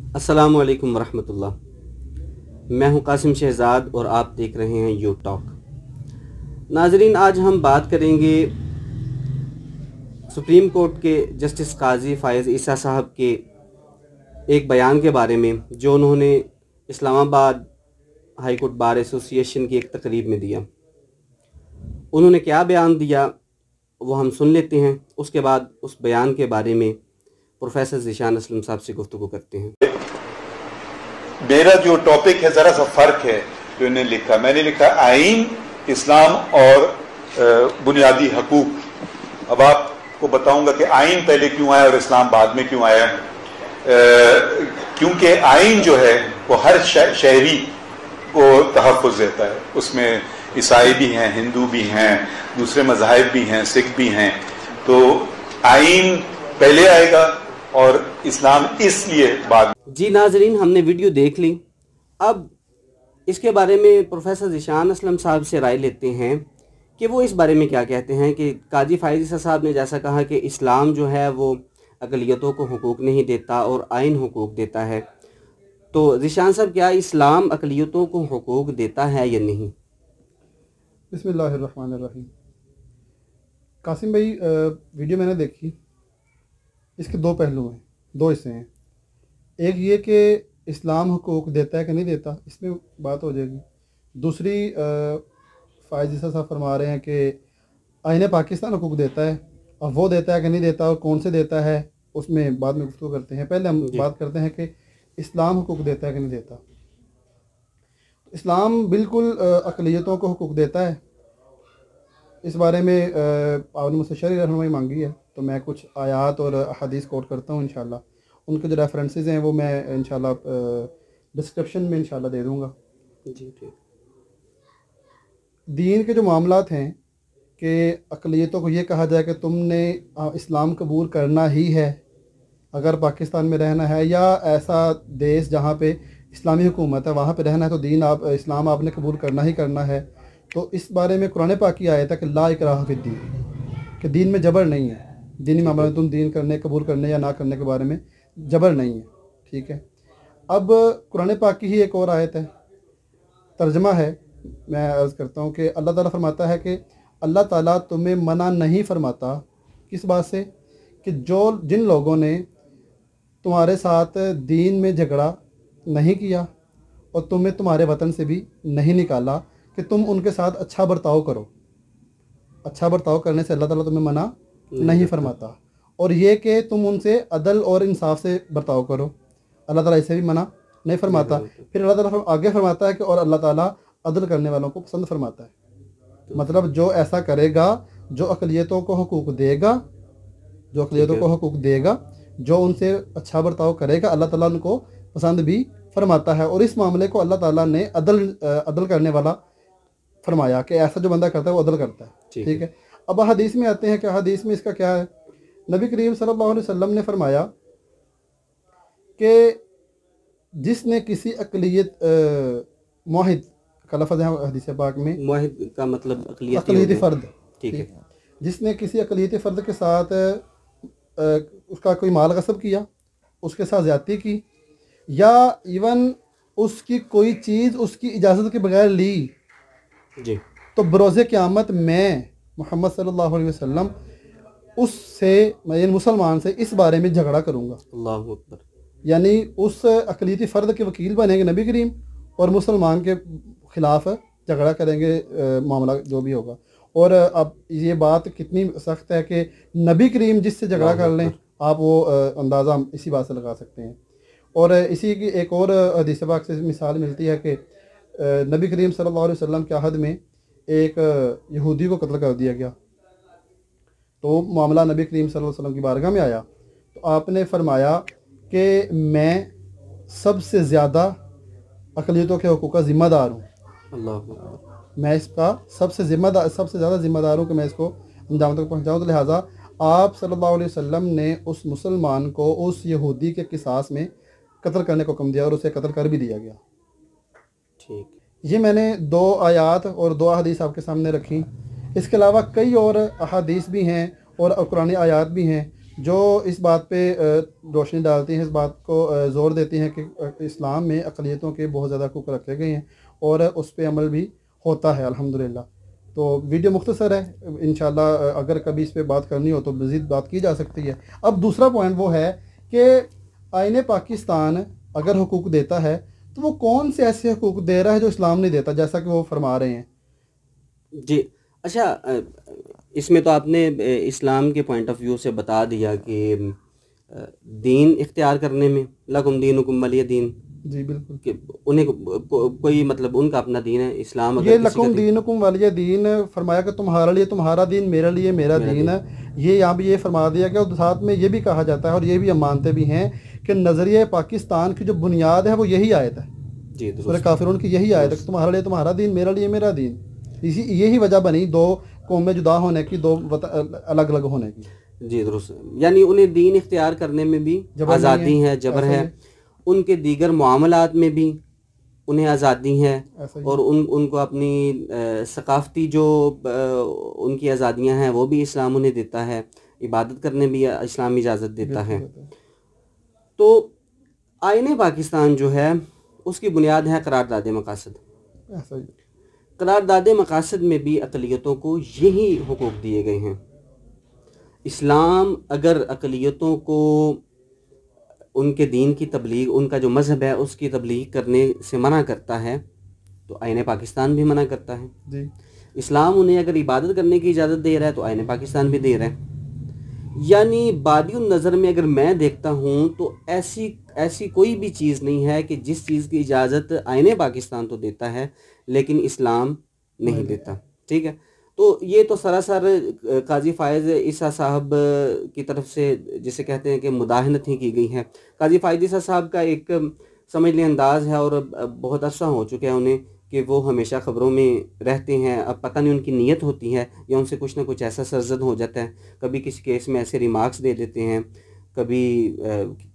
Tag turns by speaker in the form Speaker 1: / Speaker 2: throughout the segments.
Speaker 1: अस्सलामु अलैकुम वरहमतुल्लाह। मैं हूं कासिम शहजाद और आप देख रहे हैं यू टॉक। नाजरीन, आज हम बात करेंगे सुप्रीम कोर्ट के जस्टिस काजी फ़ायज़ ईसा साहब के एक बयान के बारे में जो उन्होंने Islamabad high court bar association की एक तकरीब में दिया। उन्होंने क्या बयान दिया वो हम सुन लेते हैं, उसके बाद उस बयान के बारे में प्रोफेसर ज़ीशान असलम साहब से गुफ्तगू करते हैं।
Speaker 2: मेरा जो टॉपिक है ज़रा सा फ़र्क है जो इन्होंने लिखा। मैंने लिखा आइन, इस्लाम और बुनियादी हकूक़। अब आपको बताऊंगा कि आइन पहले क्यों आया और इस्लाम बाद में क्यों आया। क्योंकि आइन जो है वो हर शहरी को तहफ़्फ़ुज़ देता है। उसमें ईसाई भी हैं, हिंदू भी हैं, दूसरे मज़ाहिब भी हैं, सिख भी हैं। तो आइन पहले आएगा और इस्लाम इसलिए बाद।
Speaker 1: जी नाजरीन, हमने वीडियो देख ली। अब इसके बारे में प्रोफेसर ज़ीशान असलम साहब से राय लेते हैं कि वो इस बारे में क्या कहते हैं कि काजी फ़ायज़ ईसा साहब ने जैसा कहा कि इस्लाम जो है वो अक़लियतों को हुकूक नहीं देता और आइन हुकूक देता है, तो ज़ीशान साहब क्या इस्लाम अक़लियतों को हुकूक देता है या नहीं?
Speaker 3: बिस्मिल्लाहिर्रहमानिर्रहीम। कासिम भाई, वीडियो मैंने देखी, इसके दो पहलू हैं, दो हिस्से हैं। एक ये कि इस्लाम हुकूक देता है कि नहीं देता, इसमें बात हो जाएगी। दूसरी, फ़ायज़ ईसा साहब फरमा रहे हैं कि आईन पाकिस्तान हुकूक देता है, और वो देता है कि नहीं देता और कौन से देता है, उसमें बाद में गुफ्तगू करते हैं। पहले हम बात करते हैं कि इस्लाम हुकूक देता है कि नहीं देता। इस्लाम बिल्कुल अक़लियतों को हुकूक देता है। इस बारे में आपने मुझसे शरई रहनुमाई मांगी है, तो मैं कुछ आयात और हदीस कोट करता हूँ इंशाल्लाह। उनके जो रेफरेंसेस हैं वो मैं इंशाल्लाह डिस्क्रिप्शन में इंशाल्लाह दे दूँगा।
Speaker 1: जी ठीक।
Speaker 3: दीन के जो मामलात हैं कि अक़लियतों को ये कहा जाए कि तुमने इस्लाम कबूल करना ही है अगर पाकिस्तान में रहना है, या ऐसा देश जहाँ पे इस्लामी हुकूमत है वहाँ पे रहना है, तो इस्लाम आपने कबूल करना ही करना है। तो इस बारे में कुरान पाक की आयत है कि ला इकराह फिद्दीन, कि दीन में जबर नहीं है। दीनी मामला में तुम दीन करने, कबूल करने या ना करने के बारे में जबर नहीं है, ठीक है। अब कुरान पाक की ही एक और आयत है, तर्जमा है, मैं अर्ज़ करता हूँ कि अल्लाह ताला फरमाता है कि अल्लाह ताला तुम्हें मना नहीं फरमाता किस बात से, कि जिन लोगों ने तुम्हारे साथ दीन में झगड़ा नहीं किया और तुम्हें तुम्हारे वतन से भी नहीं निकाला, कि तुम उनके साथ अच्छा बर्ताव करो। अच्छा बर्ताव करने से अल्लाह ताला तुम्हें मना नहीं फरमाता। और ये कि तुम उनसे अदल और इंसाफ से बर्ताव करो, अल्लाह ताला इसे भी मना नहीं फरमाता। फिर अल्लाह ताला आगे फरमाता है कि और अल्लाह ताला अदल करने वालों को पसंद फरमाता है। मतलब जो ऐसा करेगा, जो अक़लियतों को हुकूक देगा, जो उनसे अच्छा बर्ताव करेगा, अल्लाह ताला उनको पसंद भी फरमाता है। और इस मामले को अल्लाह ताला ने अदल करने वाला फरमाया कि ऐसा जो बंदा करता है वो अदल करता है, ठीक है। अब हदीस में आते हैं कि हदीस में इसका क्या है। नबी करीम सल्लल्लाहु अलैहि वसल्लम ने फरमाया कि जिसने किसी अक़लियत मुआहिद का लफ़्ज़ है हदीस पाक में,
Speaker 1: मुआहिद का मतलब
Speaker 3: अक़लियती फ़र्द,
Speaker 1: ठीक है।
Speaker 3: जिसने किसी अक़लियती फ़र्द के साथ उसका कोई माल गस्ब किया, उसके साथ ज़्यादती की, या इवन उसकी कोई चीज़ उसकी इजाज़त के बगैर ली
Speaker 1: जी, तो
Speaker 3: बरोज़े क़यामत में मोहम्मद सल्लल्लाहु अलैहि वसल्लम उससे, मैं मुसलमान से इस बारे में झगड़ा करूँगा।
Speaker 1: अल्लाहु अकबर।
Speaker 3: यानी उस अक़लियती फ़र्द के वकील बनेंगे नबी करीम, और मुसलमान के ख़िलाफ़ झगड़ा करेंगे, मामला जो भी होगा। और अब ये बात कितनी सख्त है कि नबी करीम जिससे झगड़ा कर लें, आप वो अंदाज़ा इसी बात से लगा सकते हैं। और इसी की एक और हदीस पाक से मिसाल मिलती है कि नबी करीम सल्लल्लाहु अलैहि वसल्लम के अहद में एक यहूदी को कत्ल कर दिया गया। तो मामला नबी करीम सल्लल्लाहु अलैहि वसल्लम की बारगाह में आया, तो आपने फरमाया कि मैं सबसे ज़्यादा अक़लियतों के हुकूक़ का ज़िम्मेदार हूँ।
Speaker 1: अल्लाह,
Speaker 3: मैं इसका सबसे ज़्यादा ज़िम्मेदार हूँ कि मैं इसको अंजाम तक पहुँचाऊँ। तो लिहाजा आप सल्लल्लाहु अलैहि वसल्लम ने उस मुसलमान को उस यहूदी के क़िसास में कत्ल करने को हुक्म दिया और उसे कत्ल कर भी दिया गया,
Speaker 1: ठीक।
Speaker 3: ये मैंने दो आयात और दो अहादीस आपके सामने रखी। इसके अलावा कई और अहादीस भी हैं और कुरानी आयात भी हैं जो इस बात पे रोशनी डालती हैं, इस बात को ज़ोर देती हैं कि इस्लाम में अक़लियतों के बहुत ज़्यादा हक़ूक़ रखे गए हैं और उस पे अमल भी होता है अल्हम्दुलिल्लाह। तो वीडियो मुख्तसर है, इंशाल्लाह अगर कभी इस पे बात करनी हो तो मज़ीद बात की जा सकती है। अब दूसरा पॉइंट वो है कि आईन पाकिस्तान अगर हुकूक देता है तो वो कौन से ऐसे हुकूक दे रहा है जो इस्लाम नहीं देता, जैसा कि वो फरमा रहे हैं।
Speaker 1: जी अच्छा, इसमें तो आपने इस्लाम के पॉइंट ऑफ व्यू से बता दिया कि दीन इख्तियार करने में लकुम दीनुकुम वलिय दीन,
Speaker 3: जी बिल्कुल,
Speaker 1: कि उन्हें कोई मतलब उनका अपना दीन है। इस्लाम अगर
Speaker 3: ये
Speaker 1: किसी का
Speaker 3: लकुम दीनुकुम वलिय दीन फरमाया कि तुम्हारे लिए तुम्हारा दीन, मेरे लिए मेरा दीन है। ये यहाँ भी ये फरमा दिया गया और साथ में ये भी कहा जाता है और ये भी हम मानते भी हैं कि नज़रिए पाकिस्तान की जो बुनियाद है वो यही आयत है,
Speaker 1: जी
Speaker 3: सूरह काफिरून की यही आयत है कि तुम्हारे लिए तुम्हारा दीन, मेरे लिए मेरा दीन। इसी यही वजह बनी दो कौमें जुदा होने की, दो अलग अलग होने की।
Speaker 1: जी दुरुस्त, यानी उन्हें दीन इख्तियार करने में भी आज़ादी है, जबर है, उनके दीगर मामलात में भी उन्हें आज़ादी है और उनको अपनी सकाफ़ती जो उनकी आज़ादियाँ हैं वो भी इस्लाम उन्हें देता है, इबादत करने भी इस्लाम इजाज़त देता है। तो आईन पाकिस्तान जो है उसकी बुनियाद है करारदाद मकासद। करारदाद मकासद में भी अक़लियतों को यही हुकूक दिए गए हैं। इस्लाम अगर अक़लियतों को उनके दीन की तबलीग, उनका जो मज़हब है उसकी तबलीग करने से मना करता है तो आईन पाकिस्तान भी मना करता है
Speaker 3: जी।
Speaker 1: इस्लाम उन्हें अगर इबादत करने की इजाज़त दे रहा है तो आईन पाकिस्तान भी दे रहा है। यानी बादियुन नज़र में अगर मैं देखता हूँ तो ऐसी कोई भी चीज़ नहीं है कि जिस चीज़ की इजाज़त आईन पाकिस्तान तो देता है लेकिन इस्लाम नहीं देता। ठीक है, तो ये तो सरासर काजी फ़ायज़ ईसा साहब की तरफ से जिसे कहते हैं कि मुदाहनत ही की गई है। काजी फ़ायज़ ईसा साहब का एक समझ लें अंदाज़ है और बहुत अरसा हो चुका है उन्हें कि वो हमेशा ख़बरों में रहते हैं। अब पता नहीं उनकी नीयत होती है या उनसे कुछ ना कुछ ऐसा सरजद हो जाता है, कभी किसी केस में ऐसे रिमार्क्स दे देते हैं, कभी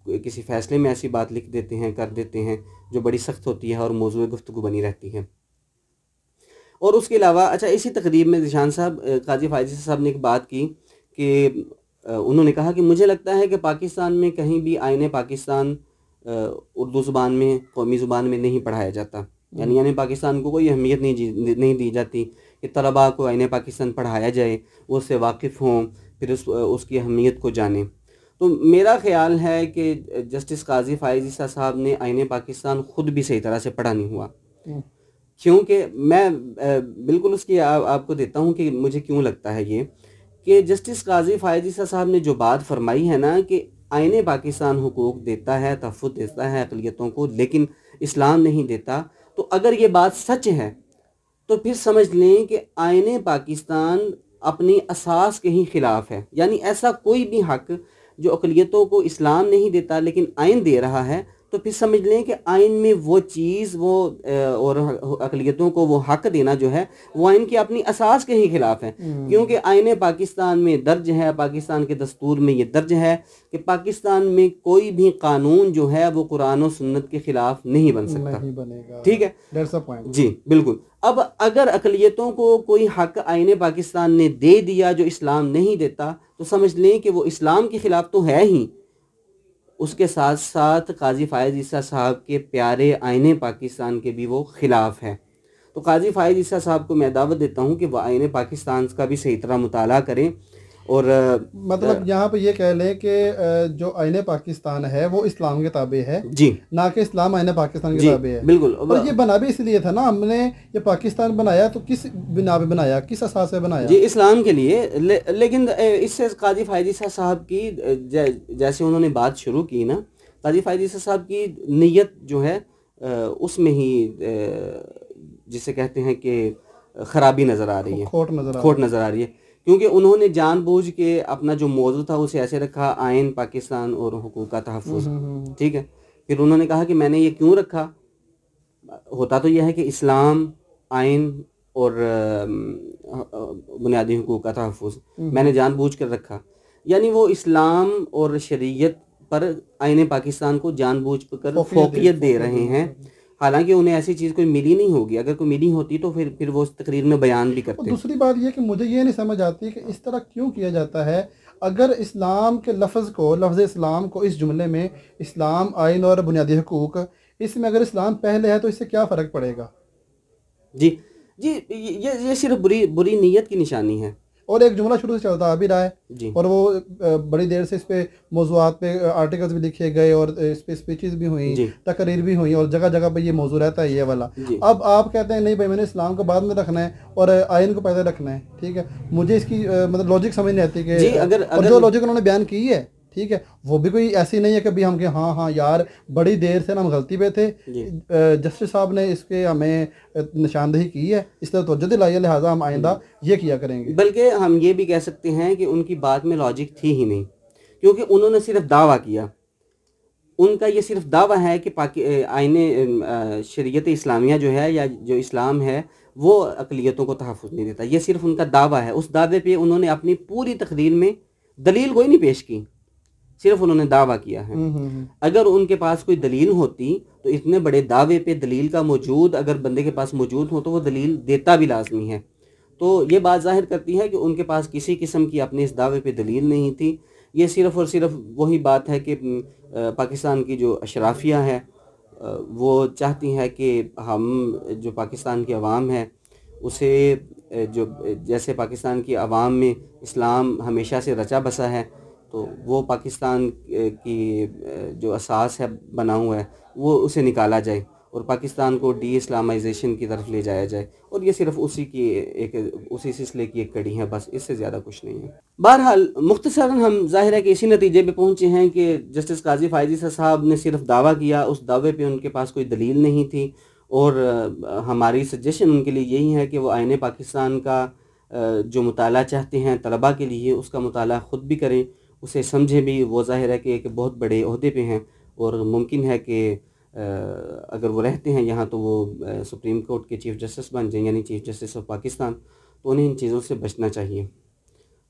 Speaker 1: किसी फ़ैसले में ऐसी बात लिख देते हैं, कर देते हैं जो बड़ी सख्त होती है और मौज़ूए गुफ्तगू बनी रहती है। और उसके अलावा अच्छा, इसी तकरीब में ज़ीशान साहब, काजी फ़ायज़ साहब ने एक बात की कि उन्होंने कहा कि मुझे लगता है कि पाकिस्तान में कहीं भी आईन पाकिस्तान उर्दू ज़ुबान में, कौमी ज़ुबान में नहीं पढ़ाया जाता। यानी पाकिस्तान को कोई अहमियत नहीं दी जाती कि तलबा को आईन पाकिस्तान पढ़ाया जाए, वो उससे वाकिफ़ हों, फिर उसकी अहमियत को जानें। तो मेरा ख़्याल है कि जस्टिस काजी फ़ायज़ ईसा साहब ने आईन पाकिस्तान ख़ुद भी सही तरह से पढ़ा नहीं हुआ, क्योंकि मैं बिल्कुल उसकी आपको देता हूँ कि मुझे क्यों लगता है ये कि जस्टिस काजी फ़ायज़ ईसा साहब ने जो बात फरमाई है ना कि आईन पाकिस्तान हुकूक देता है, तहफ़्फ़ुज़ देता है अक़लियतों को, लेकिन इस्लाम नहीं देता, तो अगर ये बात सच है तो फिर समझ लें कि आईन पाकिस्तान अपनी असास के ही ख़िलाफ़ है। यानी ऐसा कोई भी हक़ जो अक़लियतों को इस्लाम नहीं देता लेकिन आइन दे रहा है, तो फिर समझ लें कि आइन में वो चीज़ वो और अक़लियतों को वो हक़ देना जो है वो आइन की अपनी असास के ही ख़िलाफ़ है। क्योंकि आइन पाकिस्तान में दर्ज है, पाकिस्तान के दस्तूर में ये दर्ज है कि पाकिस्तान में कोई भी कानून जो है वो कुरान और सुन्नत के ख़िलाफ़ नहीं बन सकता, नहीं बनेगा। ठीक है, दैट्स द पॉइंट। जी बिल्कुल। अब अगर अक़लियतों को कोई हक़ आईन पाकिस्तान ने दे दिया जो इस्लाम नहीं देता, तो समझ लें कि वो इस्लाम के ख़िलाफ़ तो है ही, उसके साथ साथ काजी फ़ायज़ ईसा साहब के प्यारे आईन पाकिस्तान के भी वो ख़िलाफ़ है। तो काजी फ़ायज़ ईसा साहब को मैं दावत देता हूँ कि वो आईन पाकिस्तान का भी सही तरह मुताला करें। और
Speaker 3: मतलब यहाँ पे ये कह लें कि जो आईन पाकिस्तान है वो इस्लाम के ताबे है जी, ना कि इस्लाम आईन पाकिस्तान के ताबे है। बिल्कुल। और ये बना भी इसलिए था ना, हमने ये पाकिस्तान बनाया तो किस बिना पे बनाया, किस असास से बनाया? जी
Speaker 1: इस्लाम के लिए। लेकिन इससे काजी फ़ायज़ ईसा साहब की जैसे उन्होंने बात शुरू की ना, काजी फ़ायज़ ईसा साहब की नीयत जो है उसमें ही जिसे कहते हैं कि ख़राबी नज़र आ रही है, खोट नज़र आ रही है। क्योंकि उन्होंने जानबूझ के अपना जो मौजू था उसे ऐसे रखा, आइन पाकिस्तान और हुकूक का तहफ़्फ़ुज़। ठीक है, फिर उन्होंने कहा कि मैंने ये क्यों रखा, होता तो यह है कि इस्लाम, आइन और बुनियादी हुकूक का तहफ़्फ़ुज़ मैंने जानबूझ कर रखा। यानी वो इस्लाम और शरीयत पर आइन पाकिस्तान को जानबूझ कर फ़ौक़ियत दे रहे हैं, हालांकि उन्हें ऐसी चीज़ कोई मिली नहीं होगी। अगर कोई मिली होती तो फिर वो उस तकरीर में बयान भी करते।
Speaker 3: दूसरी बात ये कि मुझे ये नहीं समझ आती कि इस तरह क्यों किया जाता है। اگر اسلام کے لفظ اسلام کو اس جملے میں اسلام، آئین اور بنیادی حقوق، اس میں اگر اسلام پہلے ہے تو اس سے کیا فرق پڑے گا؟
Speaker 1: جی یہ صرف بری نیت کی نشانی ہے،
Speaker 3: اور ایک جملہ شروع سے چلتا آ بھی رہا ہے
Speaker 1: جی،
Speaker 3: اور وہ بڑی دیر سے اس پہ موضوعات پہ آرٹیکلز بھی لکھے گئے اور اس پہ اسپیچز بھی ہوئیں،
Speaker 1: جی،
Speaker 3: تقریر بھی ہوئیں، اور جگہ جگہ پہ یہ موضوع رہتا ہے یہ والا۔
Speaker 1: جی،
Speaker 3: اب آپ کہتے ہیں نہیں بھائی میں نے اسلام کو بعد میں رکھنا ہے اور آئین کو پہلے رکھنا ہے، ٹھیک ہے، مجھے اس کی مطلب لاجک سمجھ نہیں آتی کہ
Speaker 1: جی،
Speaker 3: اور جو لاجک انہوں نے بیان کی ہے، ٹھیک ہے، وہ بھی کوئی ایسی نہیں ہے کہ بھی ہم کہ ہاں یار بڑی دیر سے ہم غلطی پہ تھے،
Speaker 1: جی،
Speaker 3: جسٹس صاحب نے اس کے ہمیں نشاندہی کی ہے، اس طرح توجہ دلائی ہے، لہٰذا ہم آئندہ یہ کیا کریں گے۔
Speaker 1: بلکہ ہم یہ بھی کہہ سکتے ہیں کہ ان کی بات میں لاجک تھی ہی نہیں، کیونکہ انہوں نے صرف دعویٰ کیا، ان کا یہ صرف دعویٰ ہے کہ آئین شریعت اسلامیہ جو ہے یا جو اسلام ہے وہ اقلیتوں کو تحفظ نہیں دیتا، یہ صرف ان کا دعویٰ ہے۔ اس دعوے پہ انہوں نے اپنی پوری تقریر میں دلیل کوئی نہیں پیش کی، صرف انہوں نے دعویٰ کیا ہے۔ اگر ان کے پاس کوئی دلیل ہوتی تو اتنے بڑے دعوے پہ دلیل کا موجود اگر بندے کے پاس موجود ہو تو وہ دلیل دیتا بھی لازمی ہے۔ تو یہ بات ظاہر کرتی ہے کہ ان کے پاس کسی قسم کی اپنے اس دعوے پہ دلیل نہیں تھی، یہ صرف اور صرف وہی بات ہے کہ پاکستان کی جو اشرافیہ ہے وہ چاہتی ہے کہ ہم جو پاکستان کی عوام ہے اسے جو جیسے پاکستان کی عوام میں اسلام ہمیشہ سے رچا بسا ہے تو وہ پاکستان کی جو اساس ہے بنا ہوا ہے وہ اسے نکالا جائے اور پاکستان کو ڈی اسلامائزیشن کی طرف لے جایا جائے، اور یہ صرف اسی سلسلے کی ایک کڑی ہے، بس اس سے زیادہ کچھ نہیں ہے۔ بہرحال مختصراً ہم ظاہر ہے کہ اسی نتیجے پہ پہنچے ہیں کہ جسٹس قاضی فائز صاحب نے صرف دعویٰ کیا، اس دعوے پہ ان کے پاس کوئی دلیل نہیں تھی، اور ہماری سجیشن ان کے لیے یہی ہے کہ وہ آئین پاکستان کا جو مطالعہ چاہتے ہیں طلباء کے لیے اس کا مطالعہ خود بھی کریں، اسے سمجھیں بھی۔ وہ ظاہر ہے کہ ایک بہت بڑے عہدے پہ ہیں اور ممکن ہے کہ اگر وہ رہتے ہیں یہاں تو وہ سپریم کورٹ کے چیف جسٹس بن جائیں، یعنی چیف جسٹس آف پاکستان، تو انہیں ان چیزوں سے بچنا چاہیے۔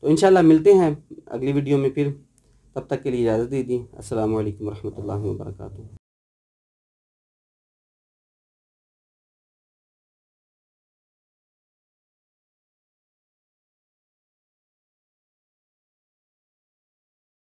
Speaker 1: تو انشاءاللہ ملتے ہیں اگلی ویڈیو میں پھر، تب تک کے لیے اجازت دیجیے۔ السلام علیکم ورحمۃ اللہ وبرکاتہ۔